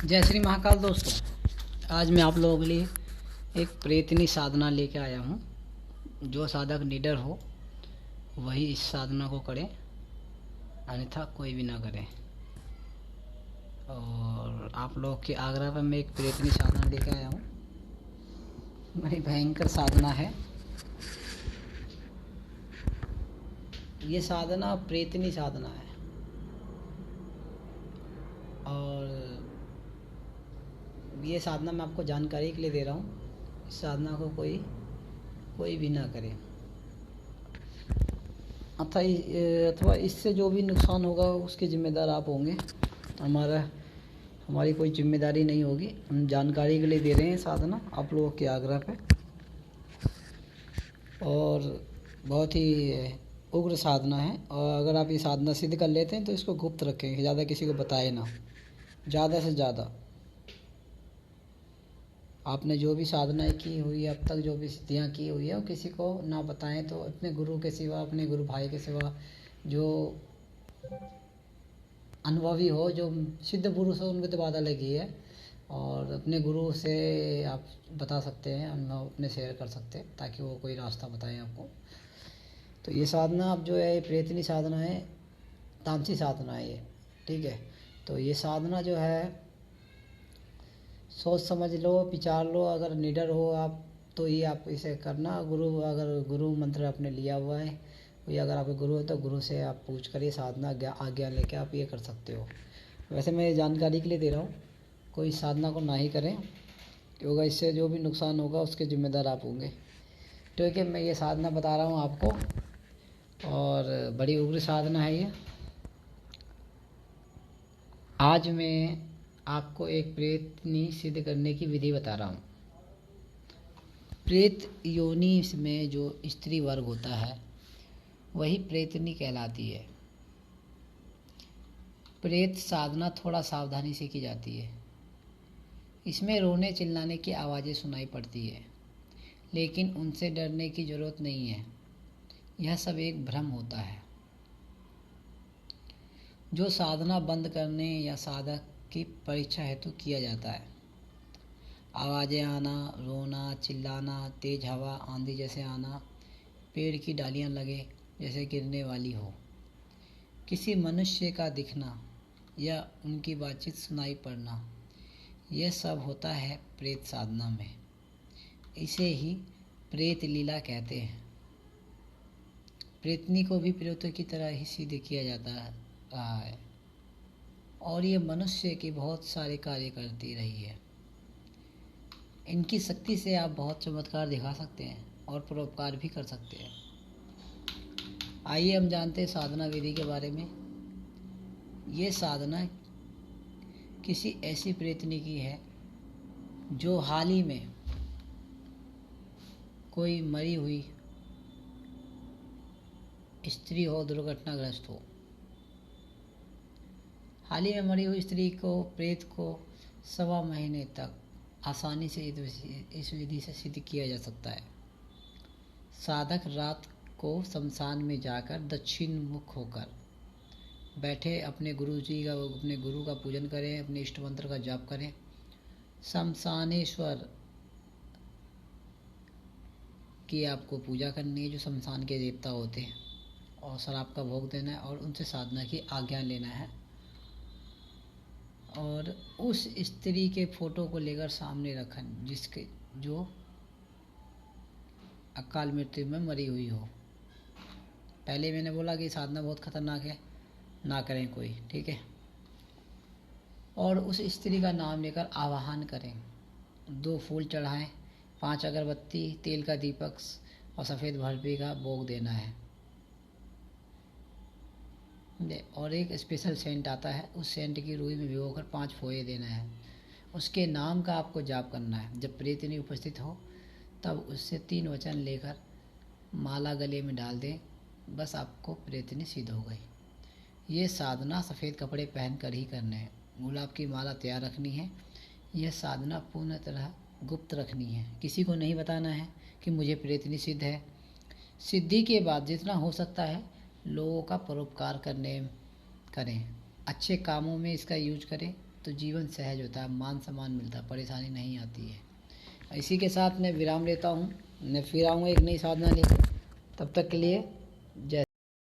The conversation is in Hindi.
जय श्री महाकाल दोस्तों। आज मैं आप लोगों के लिए एक प्रेतनी साधना लेके आया हूँ। जो साधक निडर हो वही इस साधना को करे, अन्यथा कोई भी ना करे। और आप लोग के आग्रह पर मैं एक प्रेतनी साधना लेके आया हूँ। बड़ी भयंकर साधना है ये। साधना प्रेतनी साधना है और ये साधना मैं आपको जानकारी के लिए दे रहा हूँ। इस साधना को कोई भी ना करे, अथवा इससे जो भी नुकसान होगा उसके ज़िम्मेदार आप होंगे। हमारी कोई जिम्मेदारी नहीं होगी। हम जानकारी के लिए दे रहे हैं साधना आप लोगों के आग्रह पे। और बहुत ही उग्र साधना है। और अगर आप ये साधना सिद्ध कर लेते हैं तो इसको गुप्त रखें, ज़्यादा किसी को बताए ना। ज़्यादा से ज़्यादा आपने जो भी साधनाएं की हुई है, अब तक जो भी सिद्धियाँ की हुई है, वो किसी को ना बताएं। तो अपने गुरु के सिवा, अपने गुरु भाई के सिवा, जो अनुभवी हो, जो सिद्ध पुरुष हो, उनकी तो बात अलग ही है। और अपने गुरु से आप बता सकते हैं, अनुभव अपने शेयर कर सकते हैं, ताकि वो कोई रास्ता बताएं आपको। तो ये साधना अब जो है, ये प्रेतनी साधना है, तामसी साधना है ये, ठीक है। तो ये साधना जो है, सोच समझ लो, विचार लो। अगर निडर हो आप तो ये आप इसे करना। अगर गुरु मंत्र आपने लिया हुआ है, कोई अगर आपके गुरु है तो गुरु से आप पूछ कर ये साधना आज्ञा लेके आप ये कर सकते हो। वैसे मैं जानकारी के लिए दे रहा हूँ, कोई साधना को ना ही करें, क्योंकि इससे जो भी नुकसान होगा उसके ज़िम्मेदार आप होंगे। ठीक है, मैं ये साधना बता रहा हूँ आपको, और बड़ी उग्र साधना है ये। आज मैं आपको एक प्रेतनी सिद्ध करने की विधि बता रहा हूँ। प्रेत योनि में जो स्त्री वर्ग होता है वही प्रेतनी कहलाती है। प्रेत साधना थोड़ा सावधानी से की जाती है। इसमें रोने चिल्लाने की आवाज़ें सुनाई पड़ती है, लेकिन उनसे डरने की ज़रूरत नहीं है। यह सब एक भ्रम होता है जो साधना बंद करने या साधक की परीक्षा हेतु किया जाता है। आवाज़ें आना, रोना, चिल्लाना, तेज हवा, आंधी जैसे आना, पेड़ की डालियां लगे जैसे गिरने वाली हो, किसी मनुष्य का दिखना या उनकी बातचीत सुनाई पड़ना, यह सब होता है प्रेत साधना में। इसे ही प्रेत लीला कहते हैं। प्रेतनी को भी प्रेतों की तरह ही सिद्ध किया जाता है और ये मनुष्य के बहुत सारे कार्य करती रही है। इनकी शक्ति से आप बहुत चमत्कार दिखा सकते हैं और परोपकार भी कर सकते हैं। आइए हम जानते हैं साधना विधि के बारे में। ये साधना किसी ऐसी प्रेतनी की है जो हाल ही में कोई मरी हुई स्त्री हो, दुर्घटनाग्रस्त हो। हाल ही में मरी हुई स्त्री को, प्रेत को 1.25 महीने तक आसानी से इस विधि से सिद्ध किया जा सकता है। साधक रात को शमशान में जाकर दक्षिण मुख होकर बैठे अपने गुरु का पूजन करें, अपने इष्ट मंत्र का जाप करें। शमशानेश्वर की आपको पूजा करनी है, जो शमशान के देवता होते हैं, और शराब का भोग देना है और उनसे साधना की आज्ञा लेना है। और उस स्त्री के फोटो को लेकर सामने रखें जो अकाल मृत्यु में मरी हुई हो। पहले मैंने बोला कि साधना बहुत खतरनाक है, ना करें कोई, ठीक है। और उस स्त्री का नाम लेकर आवाहन करें। 2 फूल चढ़ाएं, 5 अगरबत्ती, तेल का दीपक और सफ़ेद भरपी का भोग देना है। और एक स्पेशल सेंट आता है, उस सेंट की रुई में भिगोकर 5 फोए देना है। उसके नाम का आपको जाप करना है। जब प्रेतनी उपस्थित हो तब उससे 3 वचन लेकर माला गले में डाल दें। बस आपको प्रेतनी सिद्ध हो गई। ये साधना सफ़ेद कपड़े पहन कर ही करने हैं। गुलाब की माला तैयार रखनी है। यह साधना पूर्ण तरह गुप्त रखनी है। किसी को नहीं बताना है कि मुझे प्रेतनी सिद्ध है। सिद्धि के बाद जितना हो सकता है लोगों का परोपकार करें, अच्छे कामों में इसका यूज करें। तो जीवन सहज होता है, मान सम्मान मिलता है, परेशानी नहीं आती है। इसी के साथ मैं विराम लेता हूँ। मैं फिर आऊँगा एक नई साधना लेकर। तब तक के लिए जय